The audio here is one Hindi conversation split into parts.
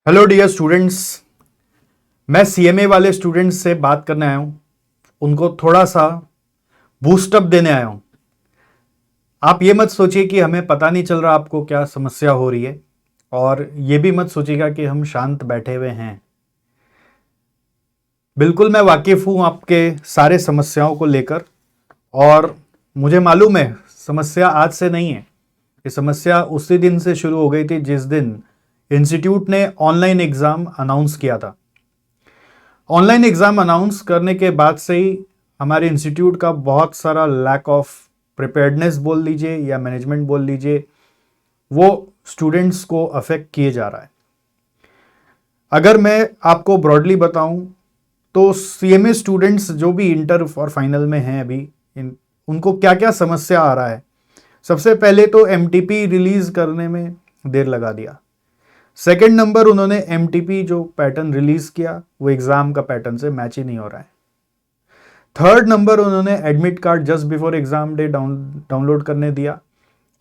Hello dear students. मैं सीएमए वाले स्टूडेंट्स से बात करने आया हूँ। उनको थोड़ा सा बूस्टअप देने आया हूँ। आप ये मत सोचिए कि हमें पता नहीं चल रहा आपको क्या समस्या हो रही है, और ये भी मत सोचिएगा कि हम शांत बैठे हुए हैं। बिल्कुल मैं वाकिफ़ हूँ आपके सारे समस्याओं को लेकर, और मुझे मालूम है समस्या आज से नहीं है। ये समस्या उसी दिन से शुरू हो गई थी जिस दिन इंस्टीट्यूट ने ऑनलाइन एग्ज़ाम अनाउंस किया था। ऑनलाइन एग्ज़ाम अनाउंस करने के बाद से ही हमारे इंस्टीट्यूट का बहुत सारा लैक ऑफ प्रिपेयर्डनेस बोल लीजिए या मैनेजमेंट बोल लीजिए, वो स्टूडेंट्स को अफेक्ट किए जा रहा है। अगर मैं आपको ब्रॉडली बताऊं तो सीएमए स्टूडेंट्स जो भी इंटर और फाइनल में हैं अभी, उनको क्या क्या समस्या आ रहा है। सबसे पहले तो एमटीपी रिलीज करने में देर लगा दिया। सेकेंड नंबर, उन्होंने एमटीपी जो पैटर्न रिलीज किया वो एग्जाम का पैटर्न से मैच ही नहीं हो रहा है। थर्ड नंबर, उन्होंने admit card just before exam day download करने दिया,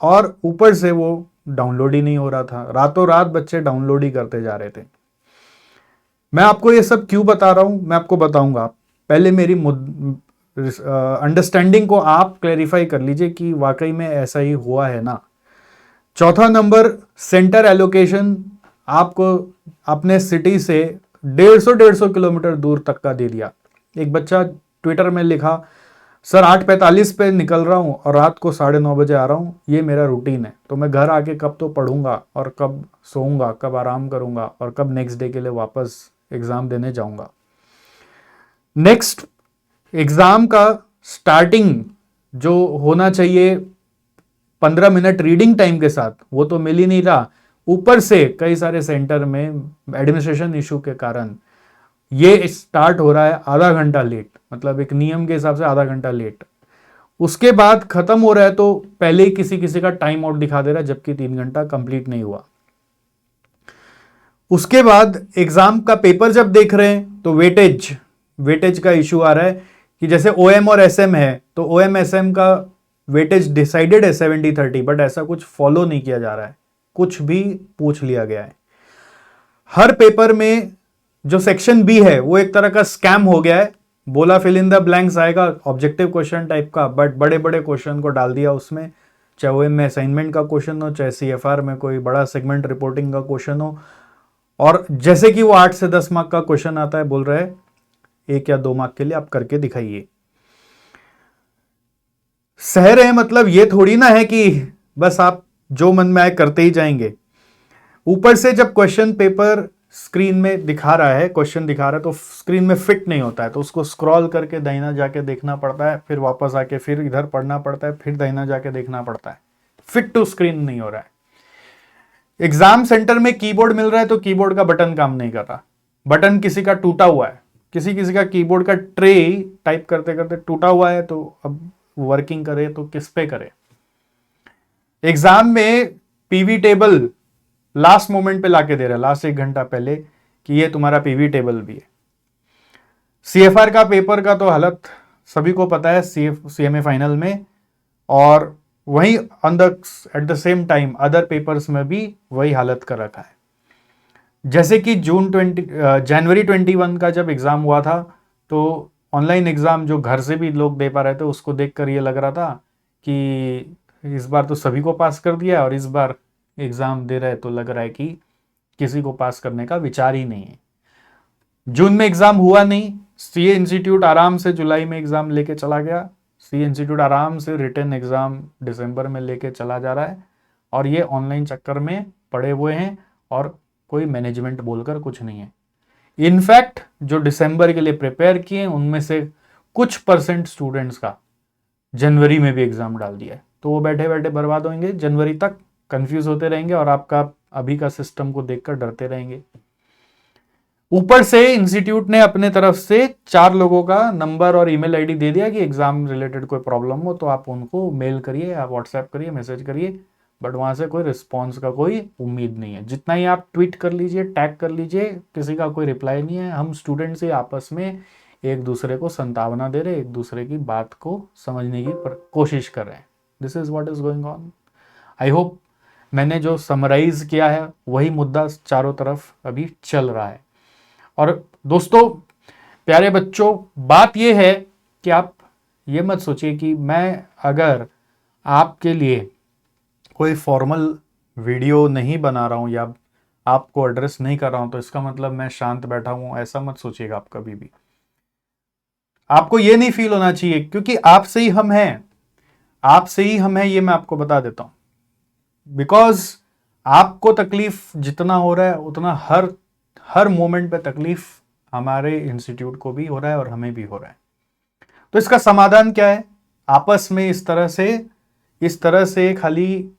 और ऊपर से वो डाउनलोड ही नहीं हो रहा था। रातों रात बच्चे डाउनलोड ही करते जा रहे थे। मैं आपको ये सब क्यों बता रहा हूं, मैं आपको बताऊंगा। पहले मेरी अंडरस्टैंडिंग को आप क्लैरिफाई कर लीजिए कि वाकई में ऐसा ही हुआ है ना। चौथा नंबर, सेंटर एलोकेशन आपको अपने सिटी से 150 किलोमीटर दूर तक का दे दिया। एक बच्चा ट्विटर में लिखा, सर 8:45 पे निकल रहा हूँ और रात को 9:30 बजे आ रहा हूँ, ये मेरा रूटीन है, तो मैं घर आके कब तो पढ़ूंगा और कब सोऊंगा, कब आराम करूंगा और कब नेक्स्ट डे के लिए वापस एग्ज़ाम देने जाऊंगा। नेक्स्ट, एग्ज़ाम का स्टार्टिंग जो होना चाहिए 15 मिनट रीडिंग टाइम के साथ, वो तो मिल ही नहीं रहा। ऊपर से कई सारे सेंटर में एडमिनिस्ट्रेशन इशू के कारण ये स्टार्ट हो रहा है आधा घंटा लेट, मतलब एक नियम के हिसाब से आधा घंटा लेट। उसके बाद खत्म हो रहा है तो पहले ही किसी किसी का टाइम आउट दिखा दे रहा है, जबकि 3 घंटा कंप्लीट नहीं हुआ। उसके बाद एग्जाम का पेपर जब देख रहे हैं तो वेटेज का इशू आ रहा है कि जैसे ओएम और एसएम है तो ओएम एसएम का वेटेज डिसाइडेड है 70-30, बट ऐसा कुछ फॉलो नहीं किया जा रहा है, कुछ भी पूछ लिया गया है। हर पेपर में जो सेक्शन बी है वो एक तरह का स्कैम हो गया है। बोला फिल इन द ब्लैंक्स आएगा, ऑब्जेक्टिव क्वेश्चन टाइप का, बट बड़े बड़े क्वेश्चन को डाल दिया उसमें, चाहे ओएम में असाइनमेंट का क्वेश्चन हो, चाहे सीएफआर में कोई बड़ा सेगमेंट रिपोर्टिंग का क्वेश्चन हो। और जैसे कि वो 8 से 10 मार्क का क्वेश्चन आता है, बोल रहे हैं 1 या 2 मार्क के लिए आप करके दिखाइए। सह रहे हैं मतलब ये थोड़ी ना है कि बस आप जो मन में आए करते ही जाएंगे। ऊपर से जब क्वेश्चन पेपर स्क्रीन में दिखा रहा है, क्वेश्चन दिखा रहा है, तो स्क्रीन में फिट नहीं होता है, तो उसको स्क्रॉल करके दाहिना जाके देखना पड़ता है, फिर वापस आके फिर इधर पढ़ना पड़ता है, फिर दाहिना जाके देखना पड़ता है। फिट टू स्क्रीन नहीं हो रहा है। एग्जाम सेंटर में कीबोर्ड मिल रहा है तो कीबोर्ड का बटन काम नहीं कर रहा, बटन किसी का टूटा हुआ है, किसी किसी का कीबोर्ड का ट्रे टाइप करते करते टूटा हुआ है, तो अब वर्किंग करे तो किस पे करे। एग्जाम में पीवी टेबल लास्ट मोमेंट पे लाके दे रहा है, लास्ट 1 घंटा पहले, कि ये तुम्हारा पीवी टेबल भी है। सीएफआर का पेपर का तो हालत सभी को पता है, सीएमए फाइनल में, और वहीं at the same time other papers में भी वही हालत कर रखा है। जैसे कि जनवरी 21 का जब एग्जाम हुआ था, तो ऑनलाइन एग्जाम जो घर से भी लोग दे पा रहे थे, उसको देखकर ये लग रहा था कि इस बार तो सभी को पास कर दिया, और इस बार एग्जाम दे रहे तो लग रहा है कि किसी को पास करने का विचार ही नहीं है। जून में एग्जाम हुआ नहीं, सीए इंस्टीट्यूट आराम से जुलाई में एग्जाम लेके चला गया, सीए इंस्टीट्यूट आराम से रिटन एग्जाम दिसंबर में लेके चला जा रहा है, और ये ऑनलाइन चक्कर में पड़े हुए हैं, और कोई मैनेजमेंट बोलकर कुछ नहीं है। इनफैक्ट जो दिसंबर के लिए प्रिपेयर किए उनमें से कुछ परसेंट स्टूडेंट्स का जनवरी में भी एग्जाम डाल दिया है, तो वो बैठे बैठे बर्बाद होंगे, जनवरी तक कंफ्यूज होते रहेंगे और आपका अभी का सिस्टम को देखकर डरते रहेंगे। ऊपर से इंस्टीट्यूट ने अपने तरफ से 4 लोगों का नंबर और ईमेल आईडी दे दिया कि एग्जाम रिलेटेड कोई प्रॉब्लम हो तो आप उनको मेल करिए, आप व्हाट्सएप करिए, मैसेज करिए, बट वहां से कोई रिस्पॉन्स का कोई उम्मीद नहीं है। जितना ही आप ट्वीट कर लीजिए, टैग कर लीजिए, किसी का कोई रिप्लाई नहीं है। हम स्टूडेंट्स ही आपस में एक दूसरे को संतावना दे रहे, एक दूसरे की बात को समझने की कोशिश कर रहे हैं। This is what is going on. I hope मैंने जो समराइज किया है वही मुद्दा चारों तरफ अभी चल रहा है। और दोस्तों, प्यारे बच्चों, बात यह है कि आप ये मत सोचिए कि मैं अगर आपके लिए कोई फॉर्मल वीडियो नहीं बना रहा हूं या आपको एड्रेस नहीं कर रहा हूं तो इसका मतलब मैं शांत बैठा हूं, ऐसा मत सोचिएगा आप कभी भी। आपको ये नहीं फील होना चाहिए, क्योंकि आपसे ही हम हैं, आपसे ही हम हैं, ये मैं आपको बता देता हूं। बिकॉज आपको तकलीफ जितना हो रहा है उतना हर मोमेंट पे तकलीफ हमारे इंस्टीट्यूट को भी हो रहा है और हमें भी हो रहा है। तो इसका समाधान क्या है? आपस में इस तरह से खाली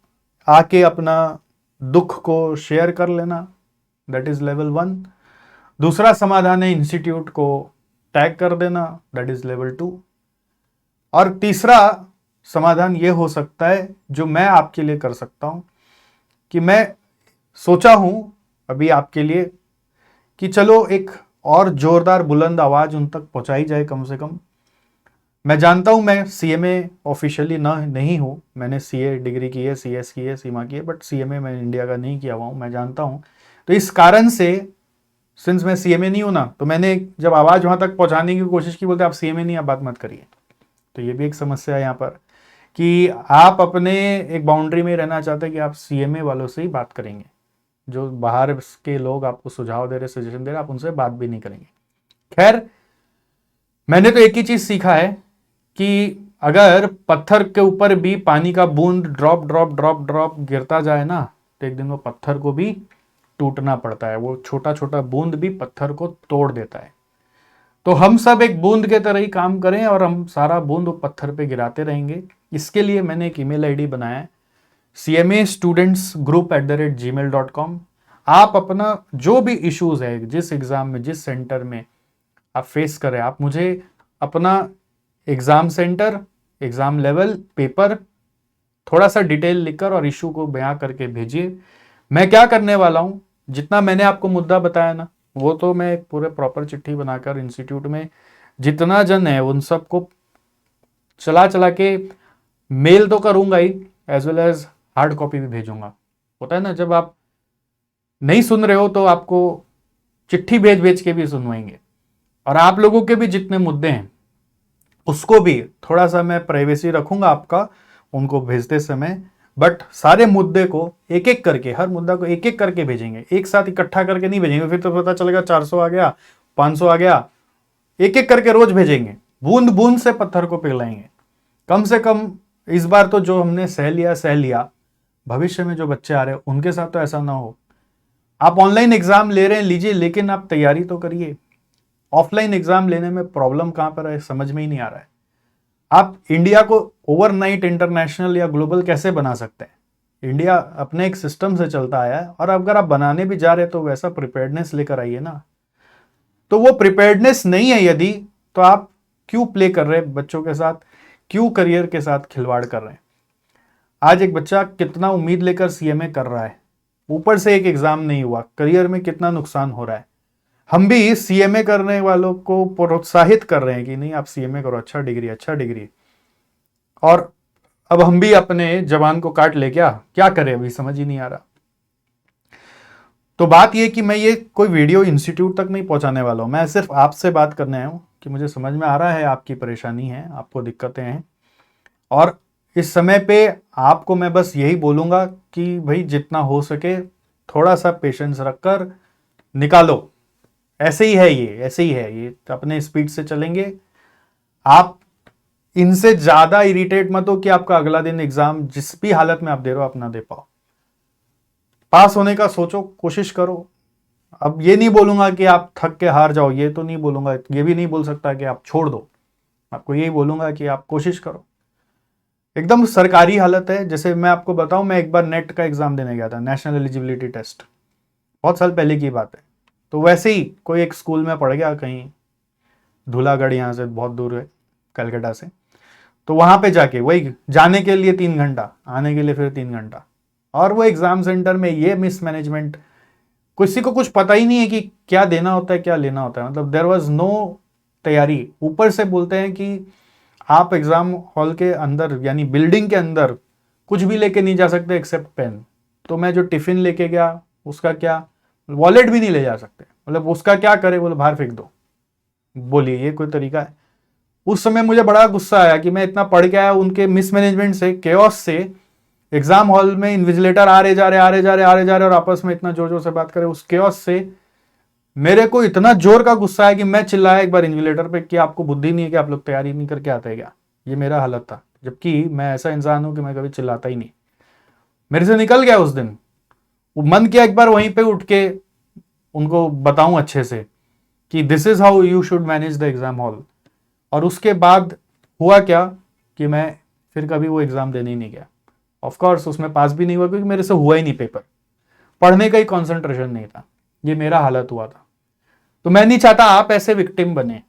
आके अपना दुख को शेयर कर लेना, दैट इज लेवल 1। दूसरा समाधान है इंस्टीट्यूट को टैग कर देना, दैट इज लेवल 2। और तीसरा समाधान यह हो सकता है जो मैं आपके लिए कर सकता हूं, कि मैं सोचा हूं अभी आपके लिए कि चलो एक और जोरदार बुलंद आवाज उन तक पहुंचाई जाए कम से कम। मैं जानता हूं मैं सीएमए ऑफिशियली नहीं हूं, मैंने सीए डिग्री की है, सीएस की है, सीमा की है, बट सीएमए मैं इंडिया का नहीं किया हुआ हूं, मैं जानता हूं। तो इस कारण से, सिंस मैं सीएमए नहीं हूं ना, तो मैंने जब आवाज वहां तक पहुंचाने की कोशिश की, बोलते आप सीएमए नहीं, आप बात मत करिए। तो ये भी एक समस्या है यहाँ पर कि आप अपने एक बाउंड्री में रहना चाहते हैं कि आप सीएमए वालों से ही बात करेंगे, जो बाहर के लोग आपको सुझाव दे रहे, सजेशन दे रहे, आप उनसे बात भी नहीं करेंगे। खैर, मैंने तो एक ही चीज सीखा है कि अगर पत्थर के ऊपर भी पानी का बूंद ड्रॉप ड्रॉप ड्रॉप ड्रॉप गिरता जाए ना, तो एक दिन वो पत्थर को भी टूटना पड़ता है। वो छोटा छोटा बूंद भी पत्थर को तोड़ देता है। तो हम सब एक बूंद के तरह ही काम करें और हम सारा बूंद वो पत्थर पे गिराते रहेंगे। इसके लिए मैंने एक ईमेल आईडी बनाया है, cmastudentsgroup@gmail.com। आप अपना जो भी इश्यूज है, जिस एग्जाम में, जिस सेंटर में आप फेस करें, आप मुझे अपना exam centre, exam level, paper थोड़ा सा डिटेल लिखकर और इशू को बयां करके भेजिए। मैं क्या करने वाला हूं, जितना मैंने आपको मुद्दा बताया ना, वो तो मैं एक पूरे प्रॉपर चिट्ठी बनाकर इंस्टीट्यूट में जितना जन है उन सबको चला चला के मेल तो करूंगा ही, as well as hard copy भी भेजूंगा। होता है ना, जब आप नहीं सुन रहे हो तो आपको चिट्ठी भेज भेज के भी सुनवाएंगे। और आप लोगों के भी जितने मुद्दे हैं उसको भी थोड़ा सा मैं प्राइवेसी रखूंगा आपका, उनको भेजते समय, बट सारे मुद्दे को एक एक करके, हर मुद्दा को एक एक करके भेजेंगे, एक साथ इकट्ठा करके नहीं भेजेंगे, फिर तो पता चलेगा 400 आ गया, 500 आ गया। एक एक करके रोज भेजेंगे, बूंद बूंद से पत्थर को पिघलाएंगे। कम से कम इस बार तो जो हमने सह लिया, भविष्य में जो बच्चे आ रहे हैं उनके साथ तो ऐसा ना हो। आप ऑनलाइन एग्जाम ले रहे हैं, लीजिए, लेकिन आप तैयारी तो करिए। ऑफलाइन एग्जाम लेने में प्रॉब्लम कहां पर है समझ में ही नहीं आ रहा है। आप इंडिया को ओवरनाइट इंटरनेशनल या ग्लोबल कैसे बना सकते हैं? इंडिया अपने एक सिस्टम से चलता आया है, और अगर आप बनाने भी जा रहे हैं तो वैसा प्रिपेयर्डनेस लेकर आइए ना। तो वो प्रिपेयर्डनेस नहीं है यदि, तो आप क्यों प्ले कर रहे हैं बच्चों के साथ, क्यों करियर के साथ खिलवाड़ कर रहे हैं? आज एक बच्चा कितना उम्मीद लेकर सीएमए कर रहा है, ऊपर से एक एग्जाम नहीं हुआ, करियर में कितना नुकसान हो रहा है। हम भी सीएमए करने वालों को प्रोत्साहित कर रहे हैं कि नहीं, आप सीएमए करो, अच्छा डिग्री। और अब हम भी अपने जवान को काट ले, क्या करें, अभी समझ ही नहीं आ रहा। तो बात यह कि मैं ये कोई वीडियो इंस्टीट्यूट तक नहीं पहुंचाने वाला हूं, मैं सिर्फ आपसे बात करने आया हूं कि मुझे समझ में आ रहा है आपकी परेशानी है, आपको दिक्कतें हैं। और इस समय पे आपको मैं बस यही बोलूंगा कि भाई जितना हो सके थोड़ा सा पेशेंस रखकर निकालो। ऐसे ही है ये अपने स्पीड से चलेंगे। आप इनसे ज्यादा इरिटेट मत हो कि आपका अगला दिन एग्जाम जिस भी हालत में आप दे रहे हो आप ना दे पाओ। पास होने का सोचो, कोशिश करो। अब ये नहीं बोलूंगा कि आप थक के हार जाओ, ये तो नहीं बोलूंगा, ये भी नहीं बोल सकता कि आप छोड़ दो। आपको यही बोलूंगा कि आप कोशिश करो। एकदम सरकारी हालत है। जैसे मैं आपको बताऊं, मैं एक बार नेट का एग्जाम देने गया था, नेशनल एलिजिबिलिटी टेस्ट, बहुत साल पहले की बात है। तो वैसे ही कोई एक स्कूल में पढ़ गया कहीं, धूलागढ़ यहाँ से बहुत दूर है कलकत्ता से। तो वहां पे जाके वही जाने के लिए 3 घंटा, आने के लिए फिर 3 घंटा, और वो एग्जाम सेंटर में ये मिसमैनेजमेंट, किसी को कुछ पता ही नहीं है कि क्या देना होता है, क्या लेना होता है। मतलब देयर वाज नो तैयारी। ऊपर से बोलते हैं कि आप एग्जाम हॉल के अंदर यानी बिल्डिंग के अंदर कुछ भी लेके नहीं जा सकते एक्सेप्ट पेन। तो मैं जो टिफिन लेके गया उसका क्या, वॉलेट भी नहीं ले जा सकते, मतलब उसका क्या करे, बोले बाहर फेंक दो। बोलिए ये कोई तरीका है? उस समय मुझे बड़ा गुस्सा आया कि मैं इतना पढ़ के आया, उनके मिसमैनेजमेंट से, केओस से, एग्जाम हॉल में इन्विजिलेटर आ रहे जा रहे आ रहे जा रहे आ रहे जा रहे और आपस में इतना जोर जोर से बात करे, उस केओस से मेरे को इतना जोर का गुस्सा है कि मैं चिल्लाया एक बार इन्विजिलेटर पे कि आपको बुद्धि नहीं है कि आप लोग तैयारी नहीं करके आते क्या? ये मेरा हालत था, जबकि मैं ऐसा इंसान हूं कि मैं कभी चिल्लाता ही नहीं। मेरे से निकल गया उस दिन। वो मन किया एक बार वहीं पे उठ के उनको बताऊं अच्छे से कि this is how you should manage the exam hall. और उसके बाद हुआ क्या कि मैं फिर कभी वो एग्जाम देने ही नहीं गया। ऑफ कोर्स उसमें पास भी नहीं हुआ क्योंकि मेरे से हुआ ही नहीं पेपर, पढ़ने का ही कंसंट्रेशन नहीं था। ये मेरा हालत हुआ था। तो मैं नहीं चाहता आप ऐसे विक्टिम बने।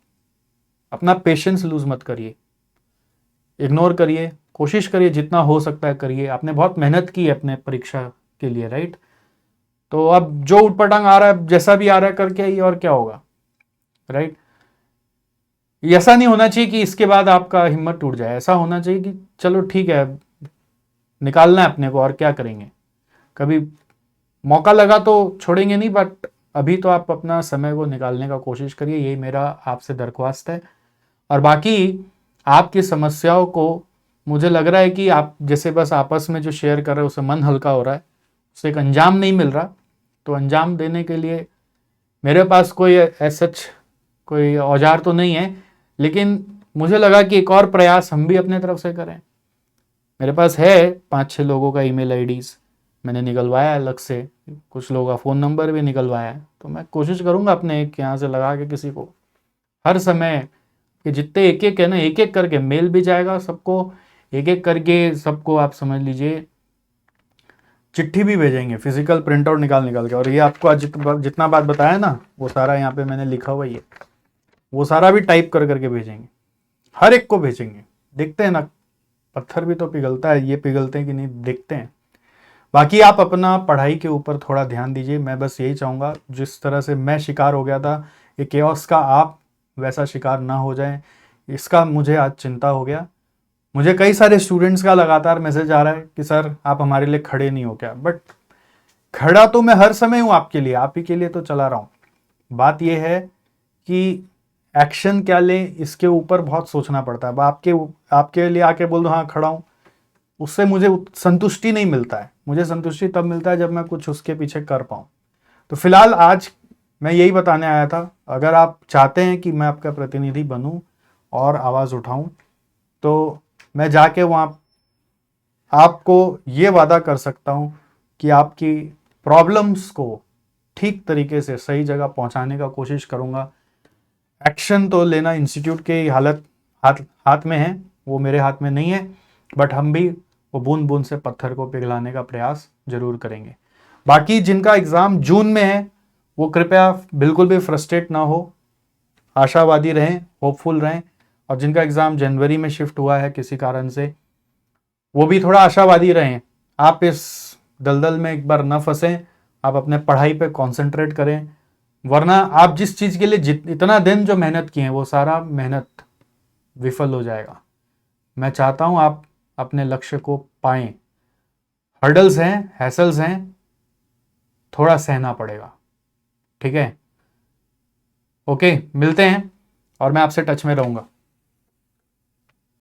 अपना पेशेंस लूज मत करिए, इग्नोर करिए, कोशिश करिए जितना हो सकता है करिए। आपने बहुत मेहनत की है अपने परीक्षा के लिए, राइट? तो अब जो उठपटांग आ रहा है, जैसा भी आ रहा है करके आइए, और क्या होगा, राइट? ऐसा नहीं होना चाहिए कि इसके बाद आपका हिम्मत टूट जाए। ऐसा होना चाहिए कि चलो ठीक है, निकालना है अपने को, और क्या करेंगे, कभी मौका लगा तो छोड़ेंगे नहीं, बट अभी तो आप अपना समय को निकालने का कोशिश करिए। यही मेरा आपसे दरख्वास्त है। और बाकी आपकी समस्याओं को मुझे लग रहा है कि आप जैसे बस आपस में जो शेयर कर रहे हो उससे मन हल्का हो रहा है, उससे एक अंजाम नहीं मिल रहा। तो अंजाम देने के लिए मेरे पास कोई सच कोई औजार तो नहीं है, लेकिन मुझे लगा कि एक और प्रयास हम भी अपने तरफ से करें। मेरे पास है 5-6 लोगों का ईमेल आईडीज, मैंने निकलवाया है अलग से, कुछ लोगों का फ़ोन नंबर भी निकलवाया है। तो मैं कोशिश करूंगा अपने एक यहाँ से लगा के किसी को हर समय कि जितने एक एक है ना, एक एक करके मेल भी जाएगा सबको, एक एक करके सबको आप समझ लीजिए चिट्ठी भी भेजेंगे, फिजिकल प्रिंट आउट निकाल निकाल के। और ये आपको आज जितना बात बताया ना, वो सारा यहाँ पे मैंने लिखा हुआ है, वो सारा भी टाइप कर करके भेजेंगे, हर एक को भेजेंगे। देखते हैं ना, पत्थर भी तो पिघलता है, ये पिघलते हैं कि नहीं देखते हैं। बाकी आप अपना पढ़ाई के ऊपर थोड़ा ध्यान दीजिए। मैं बस यही चाहूँगा, जिस तरह से मैं शिकार हो गया था ये केओस का, आप वैसा शिकार ना हो जाए, इसका मुझे आज चिंता हो गया। मुझे कई सारे स्टूडेंट्स का लगातार मैसेज आ रहा है कि सर आप हमारे लिए खड़े नहीं हो क्या? बट खड़ा तो मैं हर समय हूँ आपके लिए, आप ही के लिए तो चला रहा हूँ। बात यह है कि एक्शन क्या लें, इसके ऊपर बहुत सोचना पड़ता है। अब आपके लिए आके बोल दो हाँ खड़ा हूँ, उससे मुझे संतुष्टि नहीं मिलता है। मुझे संतुष्टि तब मिलता है जब मैं कुछ उसके पीछे कर पाऊँ। तो फिलहाल आज मैं यही बताने आया था। अगर आप चाहते हैं कि मैं आपका प्रतिनिधि बनूं और आवाज़ उठाऊं, तो मैं जाके वहाँ आपको ये वादा कर सकता हूं कि आपकी प्रॉब्लम्स को ठीक तरीके से सही जगह पहुंचाने का कोशिश करूंगा। एक्शन तो लेना इंस्टीट्यूट के हालत हाथ में है, वो मेरे हाथ में नहीं है, बट हम भी वो बूंद बूंद से पत्थर को पिघलाने का प्रयास जरूर करेंगे। बाकी जिनका एग्ज़ाम जून में है वो कृपया बिल्कुल भी फ्रस्ट्रेट ना हो, आशावादी रहें, होपफुल रहें। और जिनका एग्ज़ाम जनवरी में शिफ्ट हुआ है किसी कारण से, वो भी थोड़ा आशावादी रहें। आप इस दलदल में एक बार न फंसें, आप अपने पढ़ाई पे कंसंट्रेट करें, वरना आप जिस चीज़ के लिए इतना दिन जो मेहनत की है वो सारा मेहनत विफल हो जाएगा। मैं चाहता हूँ आप अपने लक्ष्य को पाएं। हर्डल्स हैं, हैसल्स हैं, थोड़ा सहना पड़ेगा, ठीक है? ओके, मिलते हैं और मैं आपसे टच में रहूँगा।